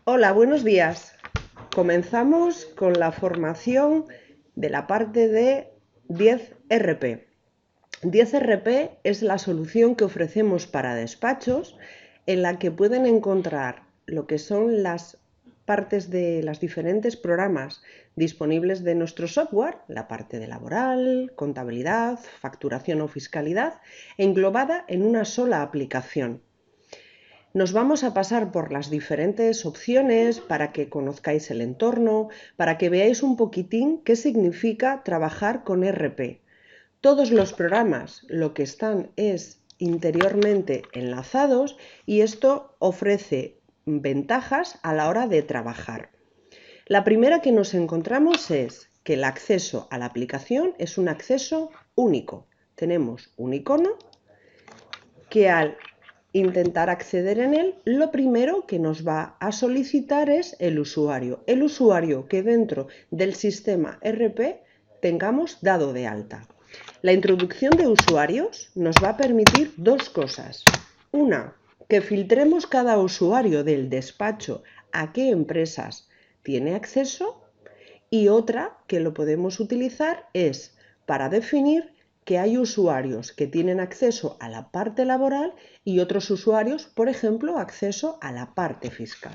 Hola, buenos días. Comenzamos con la formación de la parte de 10RP. 10RP es la solución que ofrecemos para despachos en la que pueden encontrar lo que son las partes de los diferentes programas disponibles de nuestro software, la parte de laboral, contabilidad, facturación o fiscalidad, englobada en una sola aplicación. Nos vamos a pasar por las diferentes opciones para que conozcáis el entorno, para que veáis un poquitín qué significa trabajar con RP. Todos los programas lo que están es interiormente enlazados y esto ofrece ventajas a la hora de trabajar. La primera que nos encontramos es que el acceso a la aplicación es un acceso único. Tenemos un icono que al intentar acceder en él, lo primero que nos va a solicitar es el usuario que dentro del sistema RP tengamos dado de alta. La introducción de usuarios nos va a permitir dos cosas. Una, que filtremos cada usuario del despacho a qué empresas tiene acceso, y otra que lo podemos utilizar es para definir que hay usuarios que tienen acceso a la parte laboral y otros usuarios, por ejemplo, acceso a la parte fiscal.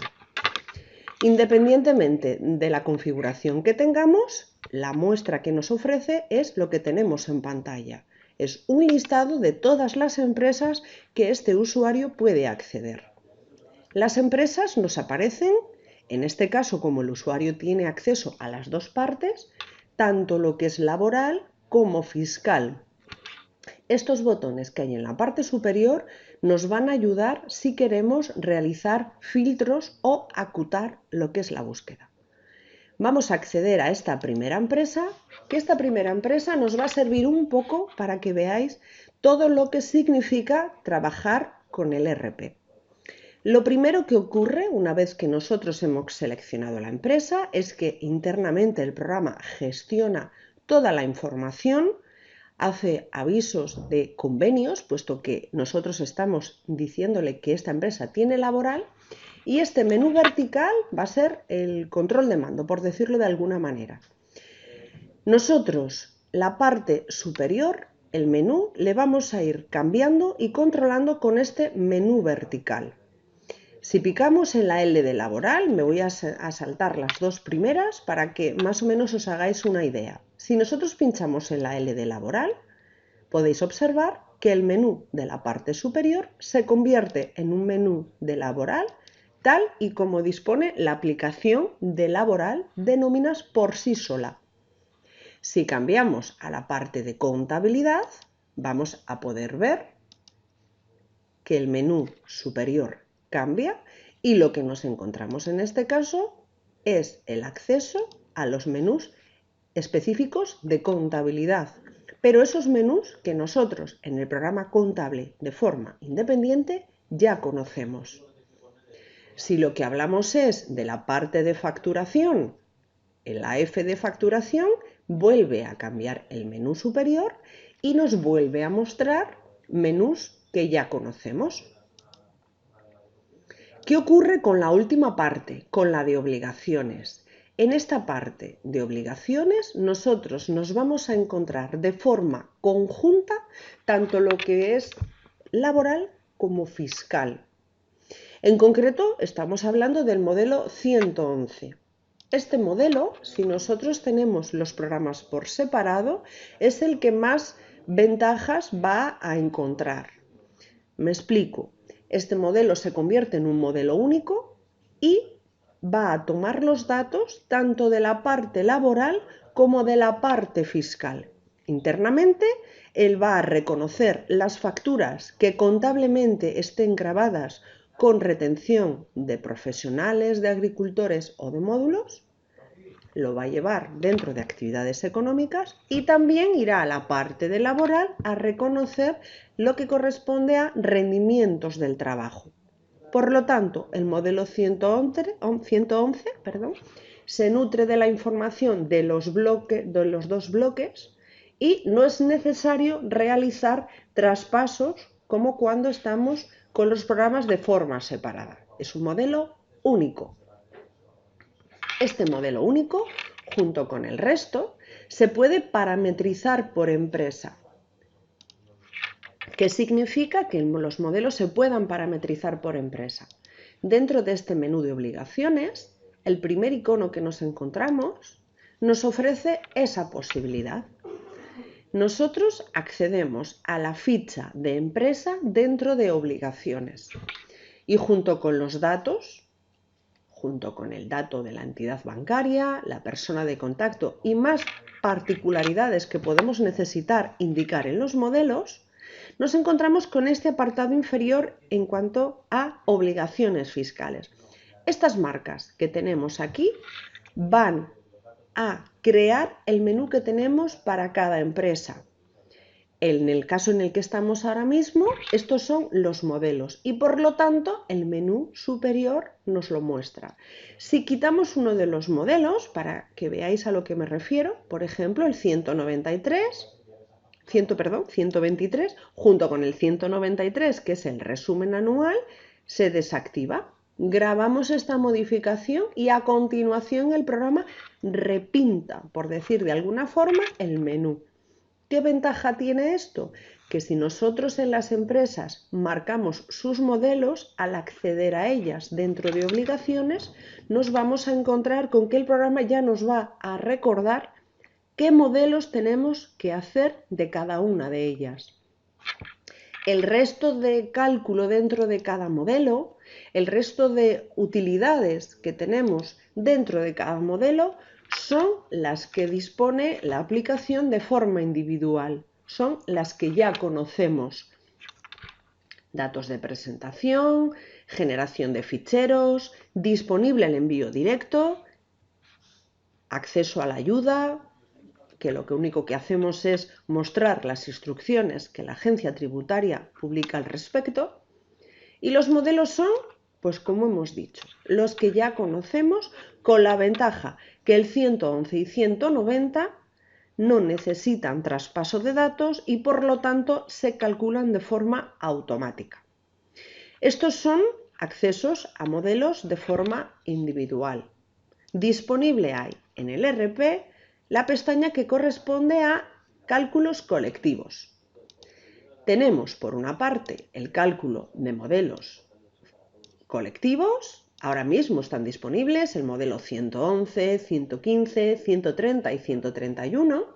Independientemente de la configuración que tengamos, la muestra que nos ofrece es lo que tenemos en pantalla. Es un listado de todas las empresas que este usuario puede acceder. Las empresas nos aparecen, en este caso como el usuario tiene acceso a las dos partes, tanto lo que es laboral como fiscal. Estos botones que hay en la parte superior nos van a ayudar si queremos realizar filtros o acotar lo que es la búsqueda. Vamos a acceder a esta primera empresa, que esta primera empresa nos va a servir un poco para que veáis todo lo que significa trabajar con el RP. Lo primero que ocurre una vez que nosotros hemos seleccionado la empresa es que internamente el programa gestiona toda la información, hace avisos de convenios, puesto que nosotros estamos diciéndole que esta empresa tiene laboral, y este menú vertical va a ser el control de mando, por decirlo de alguna manera. Nosotros, la parte superior, el menú, le vamos a ir cambiando y controlando con este menú vertical. Si picamos en la L de laboral, me voy a saltar las dos primeras para que más o menos os hagáis una idea. Si nosotros pinchamos en la L de laboral, podéis observar que el menú de la parte superior se convierte en un menú de laboral tal y como dispone la aplicación de laboral de nóminas por sí sola. Si cambiamos a la parte de contabilidad, vamos a poder ver que el menú superior cambia y lo que nos encontramos en este caso es el acceso a los menús específicos de contabilidad, pero esos menús que nosotros en el programa contable de forma independiente ya conocemos. Si lo que hablamos es de la parte de facturación, en la F de facturación vuelve a cambiar el menú superior y nos vuelve a mostrar menús que ya conocemos. ¿Qué ocurre con la última parte, con la de obligaciones? En esta parte de obligaciones nosotros nos vamos a encontrar de forma conjunta tanto lo que es laboral como fiscal. En concreto estamos hablando del modelo 111. Este modelo, si nosotros tenemos los programas por separado, es el que más ventajas va a encontrar. Me explico. Este modelo se convierte en un modelo único y va a tomar los datos tanto de la parte laboral como de la parte fiscal. Internamente, él va a reconocer las facturas que contablemente estén grabadas con retención de profesionales, de agricultores o de módulos, lo va a llevar dentro de actividades económicas y también irá a la parte de laboral a reconocer lo que corresponde a rendimientos del trabajo. Por lo tanto, el modelo 111 se nutre de la información de los dos bloques y no es necesario realizar traspasos como cuando estamos con los programas de forma separada. Es un modelo único. Este modelo único, junto con el resto, se puede parametrizar por empresa. ¿Qué significa que los modelos se puedan parametrizar por empresa? Dentro de este menú de obligaciones, el primer icono que nos encontramos nos ofrece esa posibilidad. Nosotros accedemos a la ficha de empresa dentro de obligaciones y junto con los datos, junto con el dato de la entidad bancaria, la persona de contacto y más particularidades que podemos necesitar indicar en los modelos, nos encontramos con este apartado inferior en cuanto a obligaciones fiscales. Estas marcas que tenemos aquí van a crear el menú que tenemos para cada empresa. En el caso en el que estamos ahora mismo, estos son los modelos y por lo tanto el menú superior nos lo muestra. Si quitamos uno de los modelos, para que veáis a lo que me refiero, por ejemplo el 123, junto con el 193, que es el resumen anual, se desactiva. Grabamos esta modificación y a continuación el programa repinta, por decir de alguna forma, el menú. ¿Qué ventaja tiene esto? Que si nosotros en las empresas marcamos sus modelos, al acceder a ellas dentro de obligaciones, nos vamos a encontrar con que el programa ya nos va a recordar qué modelos tenemos que hacer de cada una de ellas. El resto de cálculo dentro de cada modelo, el resto de utilidades que tenemos dentro de cada modelo son las que dispone la aplicación de forma individual, son las que ya conocemos. Datos de presentación, generación de ficheros, disponible el envío directo, acceso a la ayuda, que lo único que hacemos es mostrar las instrucciones que la agencia tributaria publica al respecto. Y los modelos son, pues como hemos dicho, los que ya conocemos, con la ventaja que el 111 y 190 no necesitan traspaso de datos y por lo tanto se calculan de forma automática. Estos son accesos a modelos de forma individual. Disponible hay en el RP la pestaña que corresponde a cálculos colectivos. Tenemos por una parte el cálculo de modelos colectivos, ahora mismo están disponibles el modelo 111, 115, 130 y 131.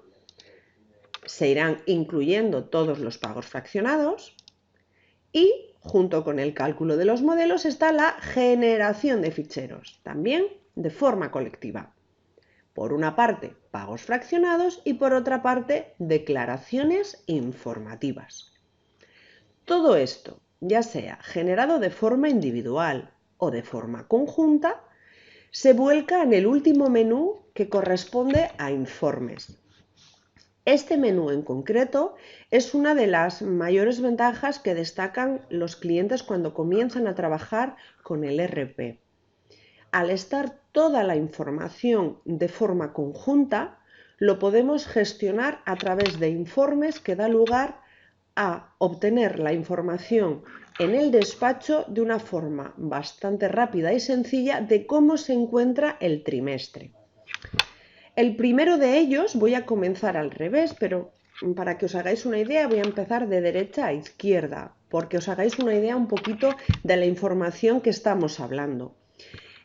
Se irán incluyendo todos los pagos fraccionados y junto con el cálculo de los modelos está la generación de ficheros, también de forma colectiva. Por una parte, pagos fraccionados y por otra parte, declaraciones informativas. Todo esto, ya sea generado de forma individual o de forma conjunta, se vuelca en el último menú que corresponde a informes. Este menú en concreto es una de las mayores ventajas que destacan los clientes cuando comienzan a trabajar con el RP. Al estar toda la información de forma conjunta, lo podemos gestionar a través de informes que da lugar a obtener la información en el despacho de una forma bastante rápida y sencilla de cómo se encuentra el trimestre. El primero de ellos, voy a comenzar al revés, pero para que os hagáis una idea voy a empezar de derecha a izquierda, porque os hagáis una idea un poquito de la información que estamos hablando.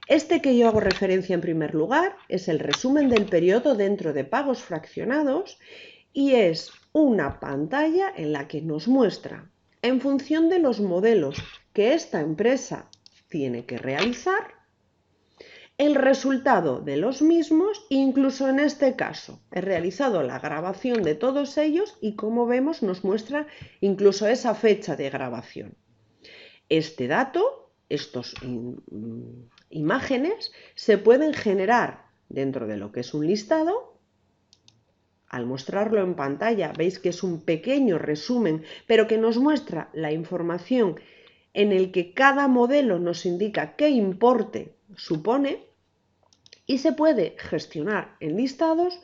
Este que yo hago referencia en primer lugar es el resumen del periodo dentro de pagos fraccionados y es una pantalla en la que nos muestra, en función de los modelos que esta empresa tiene que realizar, el resultado de los mismos. Incluso en este caso he realizado la grabación de todos ellos y como vemos nos muestra incluso esa fecha de grabación. Este dato, estos imágenes se pueden generar dentro de lo que es un listado. Al mostrarlo en pantalla veis que es un pequeño resumen, pero que nos muestra la información en el que cada modelo nos indica qué importe supone y se puede gestionar en listados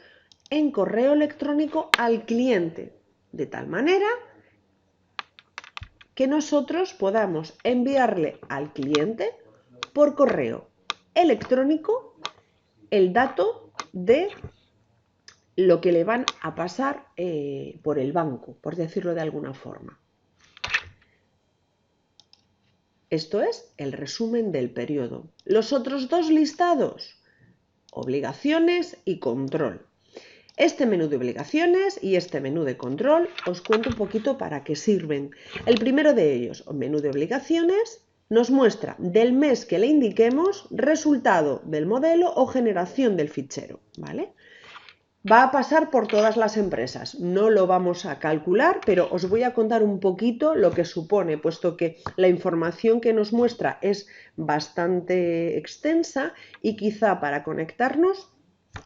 en correo electrónico al cliente, de tal manera que nosotros podamos enviarle al cliente por correo electrónico el dato de lo que le van a pasar por el banco, por decirlo de alguna forma. Esto es el resumen del periodo. Los otros dos listados, obligaciones y control. Este menú de obligaciones y este menú de control os cuento un poquito para qué sirven. El primero de ellos, el menú de obligaciones, nos muestra del mes que le indiquemos resultado del modelo o generación del fichero, ¿vale? Va a pasar por todas las empresas, no lo vamos a calcular, pero os voy a contar un poquito lo que supone, puesto que la información que nos muestra es bastante extensa y quizá para conectarnos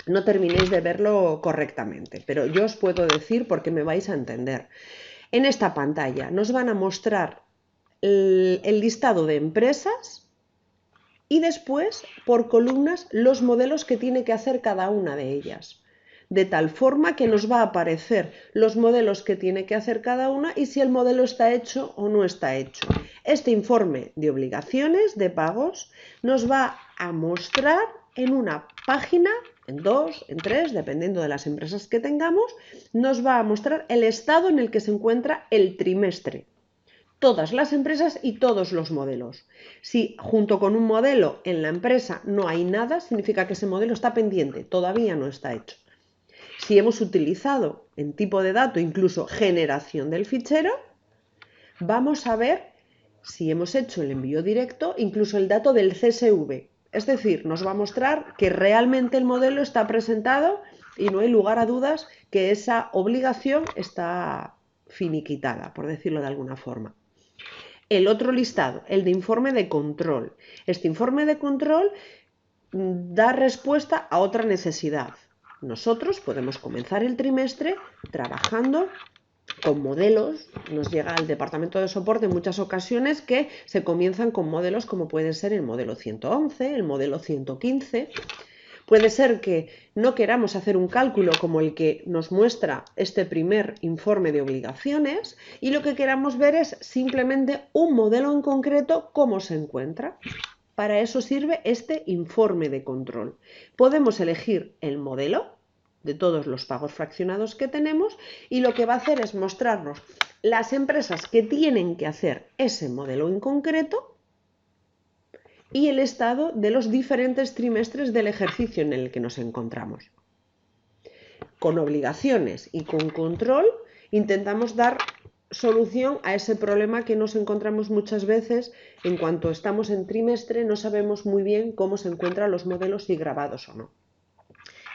no terminéis de verlo correctamente, pero yo os puedo decir porque me vais a entender. En esta pantalla nos van a mostrar el listado de empresas y después por columnas los modelos que tiene que hacer cada una de ellas. De tal forma que nos va a aparecer los modelos que tiene que hacer cada una y si el modelo está hecho o no está hecho. Este informe de obligaciones, de pagos, nos va a mostrar en una página, en dos, en tres, dependiendo de las empresas que tengamos, nos va a mostrar el estado en el que se encuentra el trimestre. Todas las empresas y todos los modelos. Si junto con un modelo en la empresa no hay nada, significa que ese modelo está pendiente, todavía no está hecho. Si hemos utilizado en tipo de dato incluso generación del fichero, vamos a ver si hemos hecho el envío directo, incluso el dato del CSV. Es decir, nos va a mostrar que realmente el modelo está presentado y no hay lugar a dudas que esa obligación está finiquitada, por decirlo de alguna forma. El otro listado, el de informe de control. Este informe de control da respuesta a otra necesidad. Nosotros podemos comenzar el trimestre trabajando con modelos. Nos llega al departamento de soporte en muchas ocasiones que se comienzan con modelos como puede ser el modelo 111, el modelo 115. Puede ser que no queramos hacer un cálculo como el que nos muestra este primer informe de obligaciones y lo que queramos ver es simplemente un modelo en concreto, cómo se encuentra. Para eso sirve este informe de control. Podemos elegir el modelo de todos los pagos fraccionados que tenemos y lo que va a hacer es mostrarnos las empresas que tienen que hacer ese modelo en concreto y el estado de los diferentes trimestres del ejercicio en el que nos encontramos. Con obligaciones y con control intentamos dar solución a ese problema que nos encontramos muchas veces en cuanto estamos en trimestre, no sabemos muy bien cómo se encuentran los modelos y grabados o no.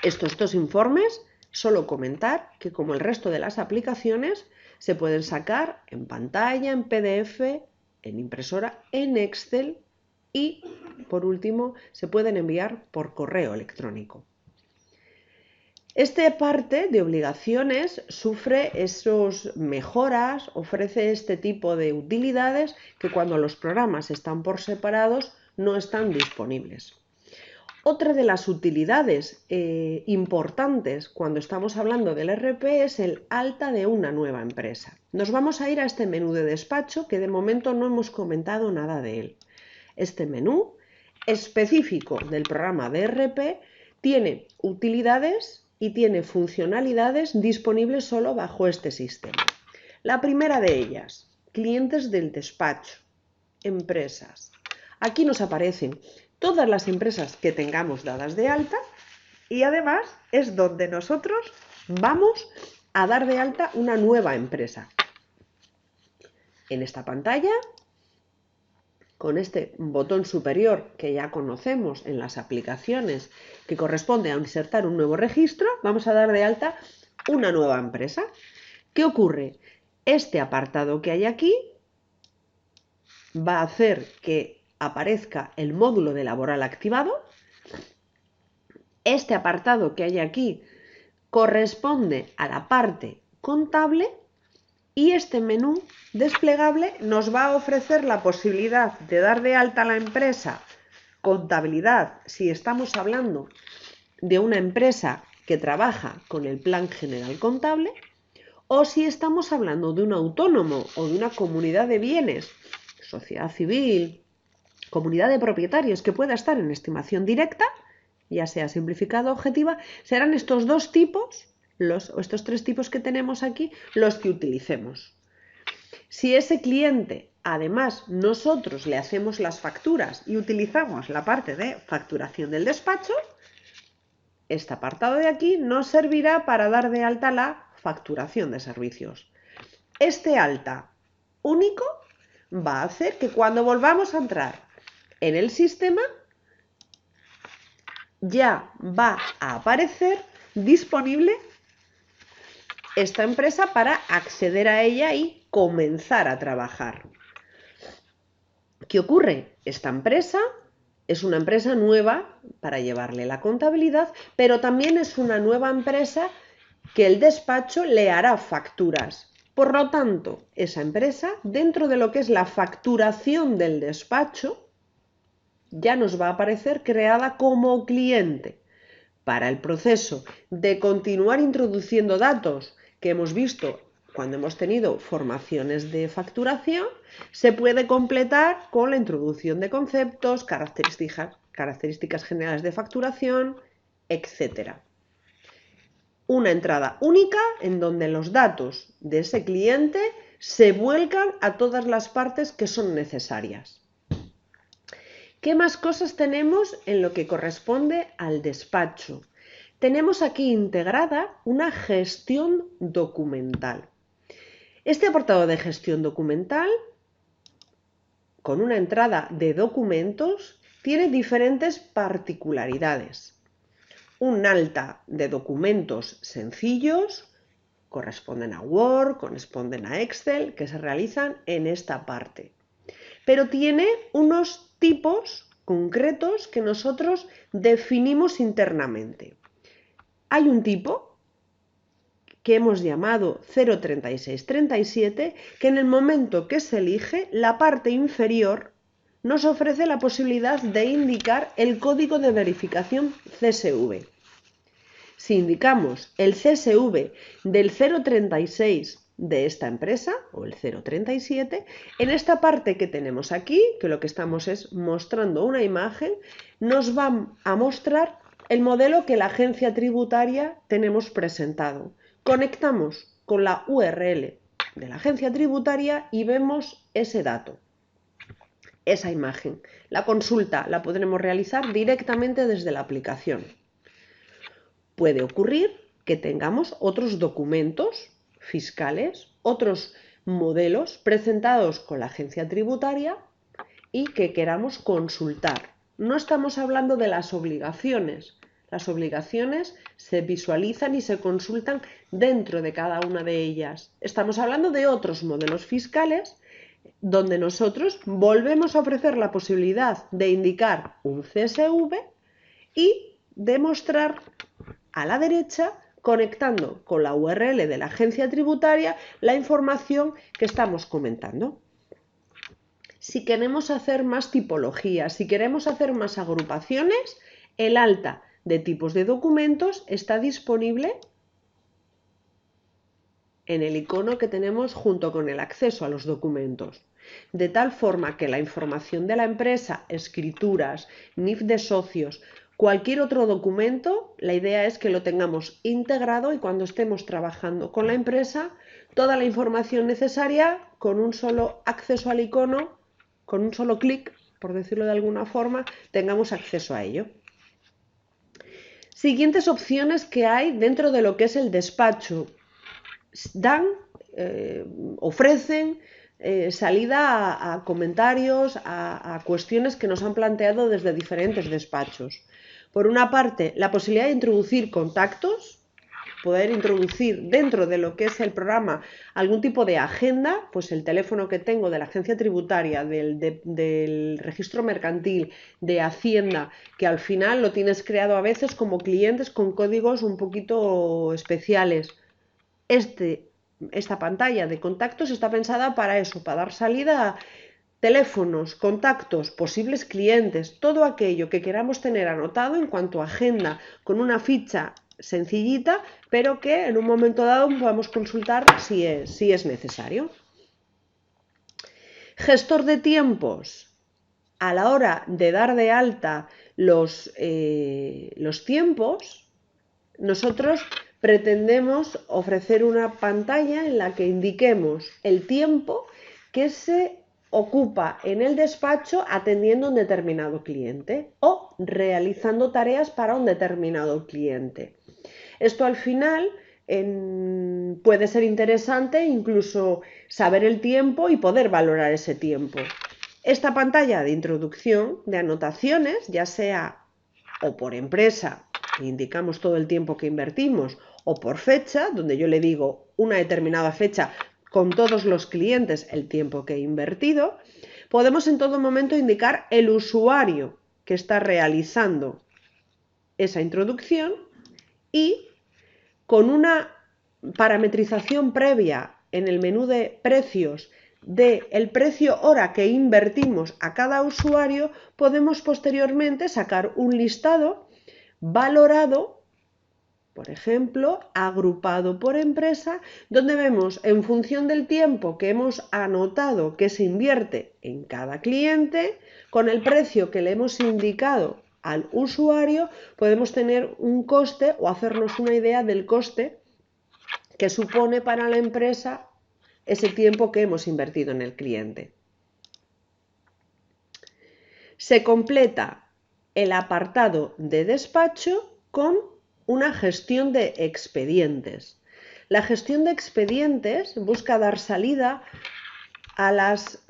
Estos dos informes, solo comentar que como el resto de las aplicaciones, se pueden sacar en pantalla, en PDF, en impresora, en Excel y, por último, se pueden enviar por correo electrónico. Esta parte de obligaciones sufre esas mejoras, ofrece este tipo de utilidades que cuando los programas están por separados no están disponibles. Otra de las utilidades importantes cuando estamos hablando del ERP es el alta de una nueva empresa. Nos vamos a ir a este menú de despacho que de momento no hemos comentado nada de él. Este menú específico del programa de ERP tiene utilidades y tiene funcionalidades disponibles solo bajo este sistema. La primera de ellas, clientes del despacho, empresas. Aquí nos aparecen todas las empresas que tengamos dadas de alta y además es donde nosotros vamos a dar de alta una nueva empresa. En esta pantalla, con este botón superior que ya conocemos en las aplicaciones que corresponde a insertar un nuevo registro, vamos a dar de alta una nueva empresa. ¿Qué ocurre? Este apartado que hay aquí va a hacer que aparezca el módulo de laboral activado. Este apartado que hay aquí corresponde a la parte contable y este menú desplegable nos va a ofrecer la posibilidad de dar de alta a la empresa contabilidad si estamos hablando de una empresa que trabaja con el plan general contable o si estamos hablando de un autónomo o de una comunidad de bienes, sociedad civil comunidad de propietarios que pueda estar en estimación directa, ya sea simplificada o objetiva, serán estos dos tipos, estos tres tipos que tenemos aquí, los que utilicemos. Si ese cliente, además, nosotros le hacemos las facturas y utilizamos la parte de facturación del despacho, este apartado de aquí nos servirá para dar de alta la facturación de servicios. Este alta único va a hacer que cuando volvamos a entrar en el sistema ya va a aparecer disponible esta empresa para acceder a ella y comenzar a trabajar. ¿Qué ocurre? Esta empresa es una empresa nueva para llevarle la contabilidad, pero también es una nueva empresa que el despacho le hará facturas. Por lo tanto, esa empresa, dentro de lo que es la facturación del despacho, ya nos va a aparecer creada como cliente. Para el proceso de continuar introduciendo datos que hemos visto cuando hemos tenido formaciones de facturación, se puede completar con la introducción de conceptos, características generales de facturación, etc. Una entrada única en donde los datos de ese cliente se vuelcan a todas las partes que son necesarias. ¿Qué más cosas tenemos en lo que corresponde al despacho? Tenemos aquí integrada una gestión documental. Este apartado de gestión documental, con una entrada de documentos, tiene diferentes particularidades. Un alta de documentos sencillos, corresponden a Word, corresponden a Excel, que se realizan en esta parte. Pero tiene unos tipos concretos que nosotros definimos internamente. Hay un tipo que hemos llamado 03637, que en el momento que se elige, la parte inferior nos ofrece la posibilidad de indicar el código de verificación CSV. Si indicamos el CSV del 036 de esta empresa, o el 037, en esta parte que tenemos aquí, que lo que estamos es mostrando una imagen, nos va a mostrar el modelo que la agencia tributaria tenemos presentado. Conectamos con la URL de la agencia tributaria y vemos ese dato, esa imagen. La consulta la podremos realizar directamente desde la aplicación. Puede ocurrir que tengamos otros documentos fiscales, otros modelos presentados con la agencia tributaria y que queramos consultar. No estamos hablando de las obligaciones. Las obligaciones se visualizan y se consultan dentro de cada una de ellas. Estamos hablando de otros modelos fiscales donde nosotros volvemos a ofrecer la posibilidad de indicar un CSV y demostrar a la derecha, conectando con la URL de la agencia tributaria, la información que estamos comentando. Si queremos hacer más tipologías, si queremos hacer más agrupaciones, el alta de tipos de documentos está disponible en el icono que tenemos junto con el acceso a los documentos. De tal forma que la información de la empresa, escrituras, NIF de socios, cualquier otro documento, la idea es que lo tengamos integrado y cuando estemos trabajando con la empresa, toda la información necesaria con un solo acceso al icono, con un solo clic, por decirlo de alguna forma, tengamos acceso a ello. Siguientes opciones que hay dentro de lo que es el despacho. Ofrecen salida a comentarios, a cuestiones que nos han planteado desde diferentes despachos. Por una parte, la posibilidad de introducir contactos, poder introducir dentro de lo que es el programa algún tipo de agenda, pues el teléfono que tengo de la agencia tributaria, del registro mercantil, de Hacienda, que al final lo tienes creado a veces como clientes con códigos un poquito especiales. Esta pantalla de contactos está pensada para eso, para dar salida a teléfonos, contactos, posibles clientes, todo aquello que queramos tener anotado en cuanto a agenda, con una ficha sencillita, pero que en un momento dado podamos consultar si es necesario. Gestor de tiempos. a la hora de dar de alta los tiempos, nosotros pretendemos ofrecer una pantalla en la que indiquemos el tiempo que se ocupa en el despacho atendiendo a un determinado cliente o realizando tareas para un determinado cliente. Esto al final puede ser interesante incluso saber el tiempo y poder valorar ese tiempo. Esta pantalla de introducción de anotaciones, ya sea o por empresa, indicamos todo el tiempo que invertimos, o por fecha, donde yo le digo una determinada fecha con todos los clientes el tiempo que he invertido, podemos en todo momento indicar el usuario que está realizando esa introducción y con una parametrización previa en el menú de precios del precio hora que invertimos a cada usuario, podemos posteriormente sacar un listado valorado, por ejemplo, agrupado por empresa, donde vemos en función del tiempo que hemos anotado que se invierte en cada cliente, con el precio que le hemos indicado al usuario, podemos tener un coste o hacernos una idea del coste que supone para la empresa ese tiempo que hemos invertido en el cliente. Se completa el apartado de despacho con una gestión de expedientes. La gestión de expedientes busca dar salida a las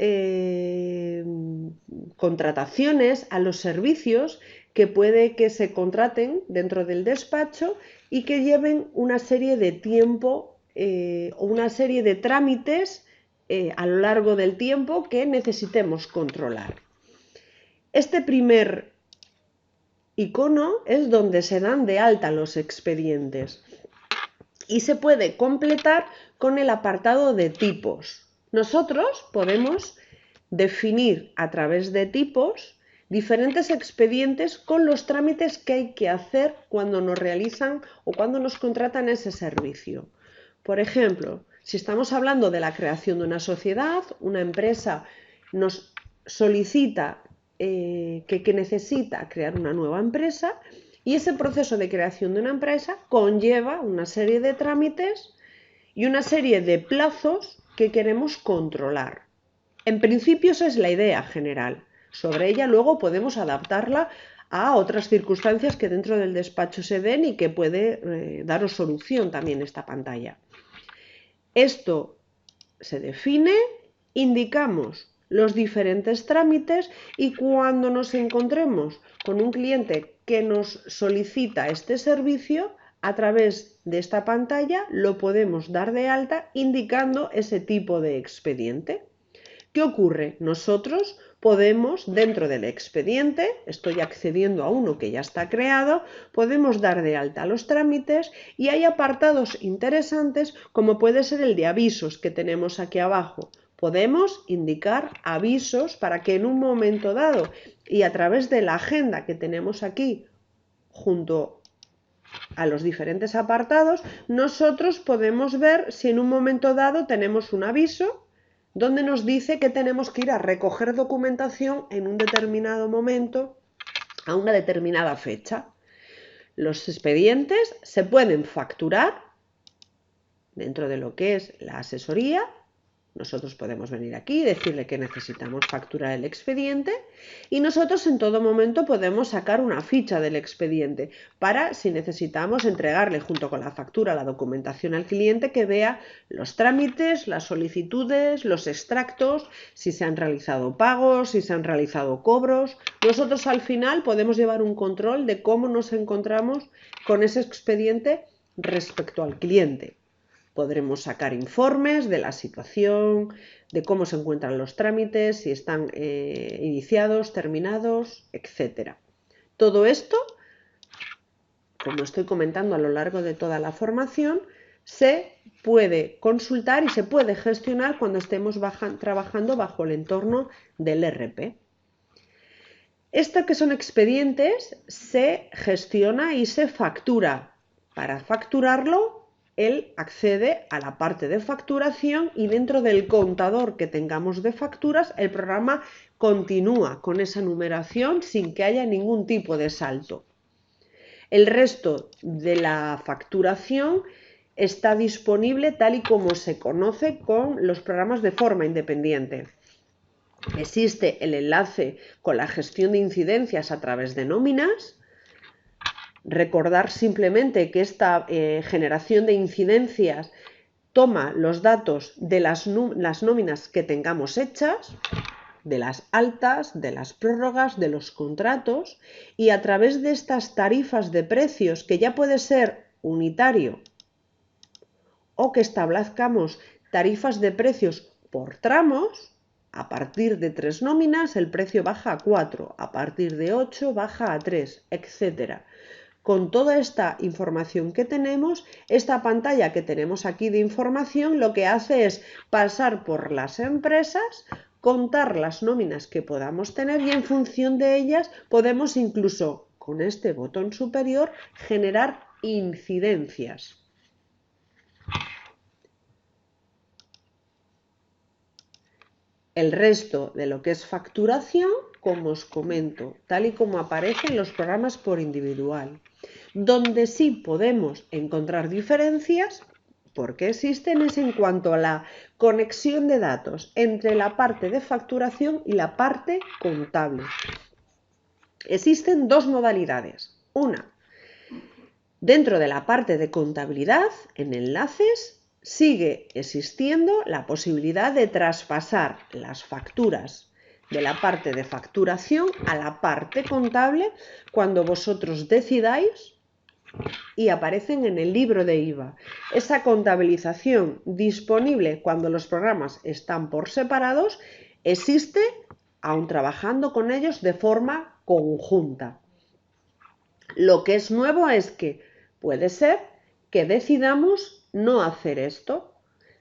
contrataciones, a los servicios que puede que se contraten dentro del despacho y que lleven una serie de tiempo o una serie de trámites a lo largo del tiempo que necesitemos controlar. Este primer icono es donde se dan de alta los expedientes y se puede completar con el apartado de tipos. Nosotros podemos definir a través de tipos diferentes expedientes con los trámites que hay que hacer cuando nos realizan o cuando nos contratan ese servicio. Por ejemplo, si estamos hablando de la creación de una sociedad, una empresa nos solicita que necesita crear una nueva empresa y ese proceso de creación de una empresa conlleva una serie de trámites y una serie de plazos que queremos controlar. En principio esa es la idea general. Sobre ella luego podemos adaptarla a otras circunstancias que dentro del despacho se den y que puede daros solución también esta pantalla. Esto se define, indicamos los diferentes trámites y cuando nos encontremos con un cliente que nos solicita este servicio, a través de esta pantalla lo podemos dar de alta indicando ese tipo de expediente. ¿Qué ocurre? Nosotros podemos, dentro del expediente, estoy accediendo a uno que ya está creado, podemos dar de alta los trámites y hay apartados interesantes como puede ser el de avisos que tenemos aquí abajo. Podemos indicar avisos para que en un momento dado y a través de la agenda que tenemos aquí junto a los diferentes apartados, nosotros podemos ver si en un momento dado tenemos un aviso donde nos dice que tenemos que ir a recoger documentación en un determinado momento, a una determinada fecha. Los expedientes se pueden facturar dentro de lo que es la asesoría. Nosotros podemos venir aquí y decirle que necesitamos facturar el expediente y nosotros en todo momento podemos sacar una ficha del expediente para, si necesitamos, entregarle junto con la factura la documentación al cliente que vea los trámites, las solicitudes, los extractos, si se han realizado pagos, si se han realizado cobros. Nosotros al final podemos llevar un control de cómo nos encontramos con ese expediente respecto al cliente. Podremos sacar informes de la situación, de cómo se encuentran los trámites, si están iniciados, terminados, etc. Todo esto, como estoy comentando a lo largo de toda la formación, se puede consultar y se puede gestionar cuando estemos trabajando bajo el entorno del ERP. Esto que son expedientes se gestiona y se factura. Para facturarlo él accede a la parte de facturación y dentro del contador que tengamos de facturas, el programa continúa con esa numeración sin que haya ningún tipo de salto. El resto de la facturación está disponible tal y como se conoce con los programas de forma independiente. Existe el enlace con la gestión de incidencias a través de nóminas. Recordar simplemente que esta generación de incidencias toma los datos de las nóminas que tengamos hechas, de las altas, de las prórrogas, de los contratos, y a través de estas tarifas de precios, que ya puede ser unitario o que establezcamos tarifas de precios por tramos, a partir de 3 nóminas el precio baja a 4, a partir de 8 baja a 3, etc. Con toda esta información que tenemos, esta pantalla que tenemos aquí de información lo que hace es pasar por las empresas, contar las nóminas que podamos tener y en función de ellas podemos incluso con este botón superior generar incidencias. El resto de lo que es facturación, como os comento, tal y como aparece en los programas por individual, donde sí podemos encontrar diferencias, porque existen, es en cuanto a la conexión de datos entre la parte de facturación y la parte contable. Existen dos modalidades. Una, dentro de la parte de contabilidad, en enlaces, sigue existiendo la posibilidad de traspasar las facturas de la parte de facturación a la parte contable cuando vosotros decidáis y aparecen en el libro de IVA. Esa contabilización disponible cuando los programas están por separados existe aún trabajando con ellos de forma conjunta. Lo que es nuevo es que puede ser que decidamos no hacer esto.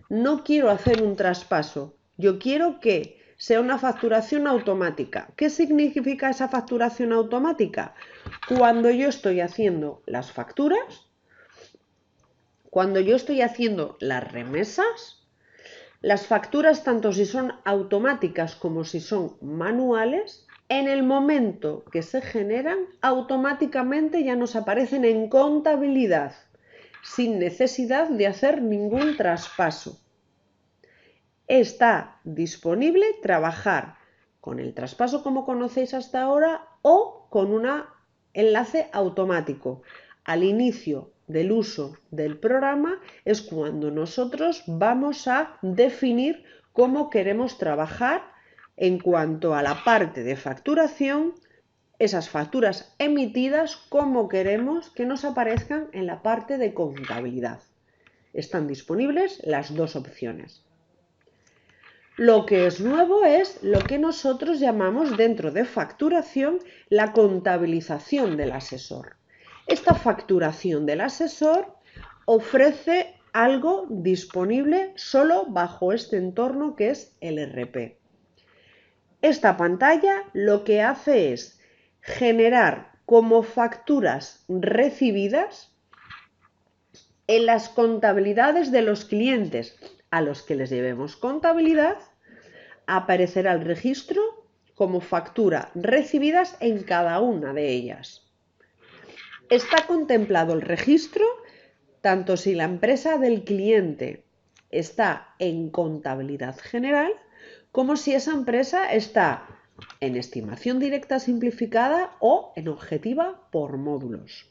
No quiero hacer un traspaso. Yo quiero que sea una facturación automática. ¿Qué significa esa facturación automática? Cuando yo estoy haciendo las facturas, cuando yo estoy haciendo las remesas, las facturas, tanto si son automáticas como si son manuales, en el momento que se generan, automáticamente ya nos aparecen en contabilidad, sin necesidad de hacer ningún traspaso. Está disponible trabajar con el traspaso como conocéis hasta ahora o con un enlace automático. Al inicio del uso del programa es cuando nosotros vamos a definir cómo queremos trabajar en cuanto a la parte de facturación, esas facturas emitidas, cómo queremos que nos aparezcan en la parte de contabilidad. Están disponibles las dos opciones. Lo que es nuevo es lo que nosotros llamamos dentro de facturación la contabilización del asesor. Esta facturación del asesor ofrece algo disponible solo bajo este entorno que es el ERP. Esta pantalla lo que hace es generar como facturas recibidas en las contabilidades de los clientes a los que les llevemos contabilidad, aparecerá el registro como factura recibidas en cada una de ellas. Está contemplado el registro tanto si la empresa del cliente está en contabilidad general como si esa empresa está en estimación directa simplificada o en objetiva por módulos.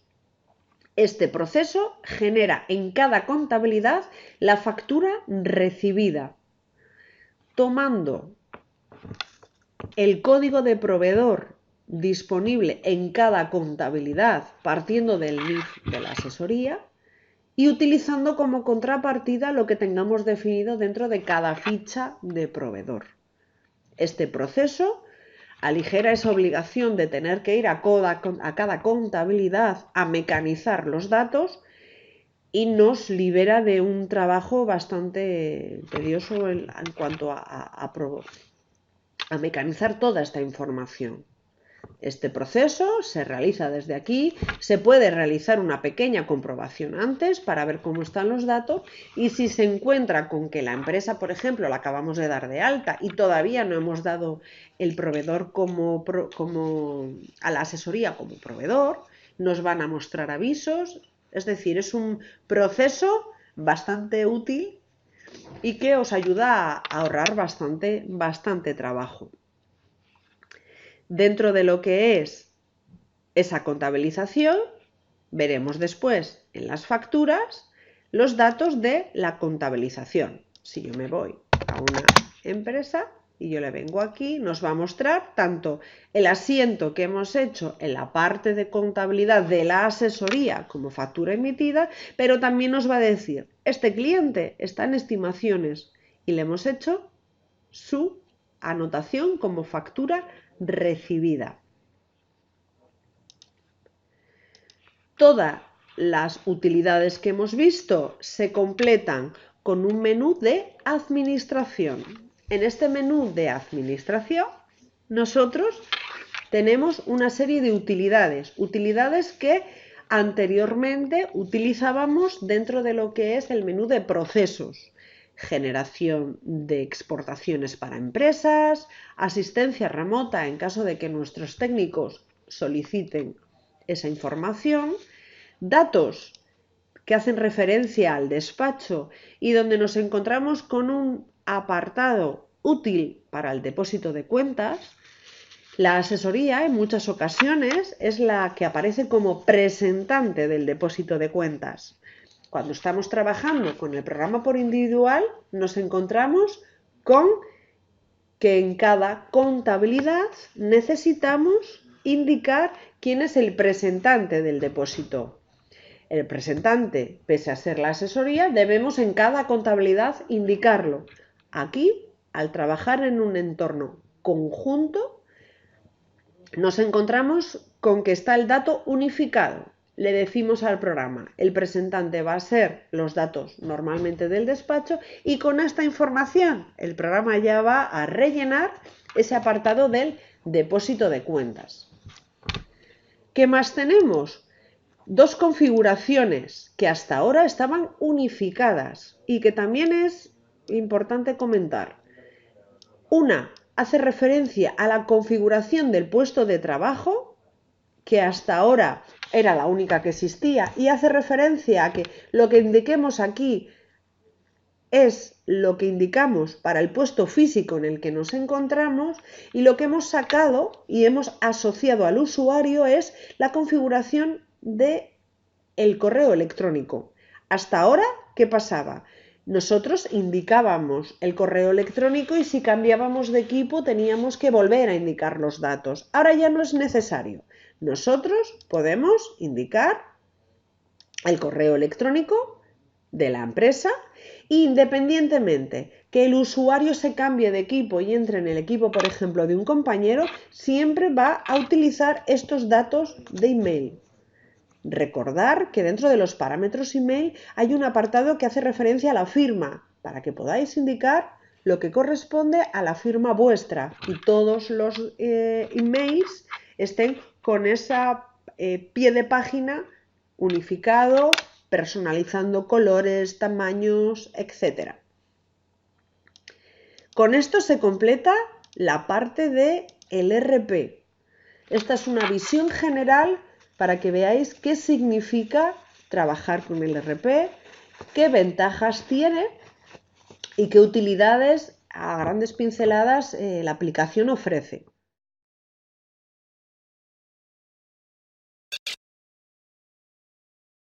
Este proceso genera en cada contabilidad la factura recibida, tomando el código de proveedor disponible en cada contabilidad partiendo del NIF de la asesoría y utilizando como contrapartida lo que tengamos definido dentro de cada ficha de proveedor. Este proceso aligera esa obligación de tener que ir a cada contabilidad a mecanizar los datos y nos libera de un trabajo bastante tedioso en cuanto a mecanizar toda esta información. Este proceso se realiza desde aquí, se puede realizar una pequeña comprobación antes para ver cómo están los datos y si se encuentra con que la empresa, por ejemplo, la acabamos de dar de alta y todavía no hemos dado el proveedor a la asesoría como proveedor, nos van a mostrar avisos, es decir, es un proceso bastante útil y que os ayuda a ahorrar bastante trabajo. Dentro de lo que es esa contabilización, veremos después en las facturas los datos de la contabilización. Si yo me voy a una empresa y yo le vengo aquí, nos va a mostrar tanto el asiento que hemos hecho en la parte de contabilidad de la asesoría como factura emitida, pero también nos va a decir, este cliente está en estimaciones y le hemos hecho su anotación como factura recibida. Todas las utilidades que hemos visto se completan con un menú de administración. En este menú de administración nosotros tenemos una serie de utilidades que anteriormente utilizábamos dentro de lo que es el menú de procesos. Generación de exportaciones para empresas, asistencia remota en caso de que nuestros técnicos soliciten esa información, datos que hacen referencia al despacho y donde nos encontramos con un apartado útil para el depósito de cuentas. La asesoría en muchas ocasiones es la que aparece como presentante del depósito de cuentas. Cuando estamos trabajando con el programa por individual, nos encontramos con que en cada contabilidad necesitamos indicar quién es el presentante del depósito. El presentante, pese a ser la asesoría, debemos en cada contabilidad indicarlo. Aquí, al trabajar en un entorno conjunto, nos encontramos con que está el dato unificado. Le decimos al programa, el presentante va a ser los datos normalmente del despacho y con esta información el programa ya va a rellenar ese apartado del depósito de cuentas. ¿Qué más tenemos? Dos configuraciones que hasta ahora estaban unificadas y que también es importante comentar. Una hace referencia a la configuración del puesto de trabajo, que hasta ahora era la única que existía, y hace referencia a que lo que indiquemos aquí es lo que indicamos para el puesto físico en el que nos encontramos, y lo que hemos sacado y hemos asociado al usuario es la configuración del correo electrónico. Hasta ahora, ¿qué pasaba? Nosotros indicábamos el correo electrónico y si cambiábamos de equipo teníamos que volver a indicar los datos. Ahora ya no es necesario. Nosotros podemos indicar el correo electrónico de la empresa independientemente que el usuario se cambie de equipo y entre en el equipo, por ejemplo, de un compañero, siempre va a utilizar estos datos de email. Recordar que dentro de los parámetros email hay un apartado que hace referencia a la firma, para que podáis indicar lo que corresponde a la firma vuestra y todos los emails estén con ese pie de página unificado, personalizando colores, tamaños, etc. Con esto se completa la parte del ERP. Esta es una visión general para que veáis qué significa trabajar con el ERP, qué ventajas tiene y qué utilidades a grandes pinceladas la aplicación ofrece.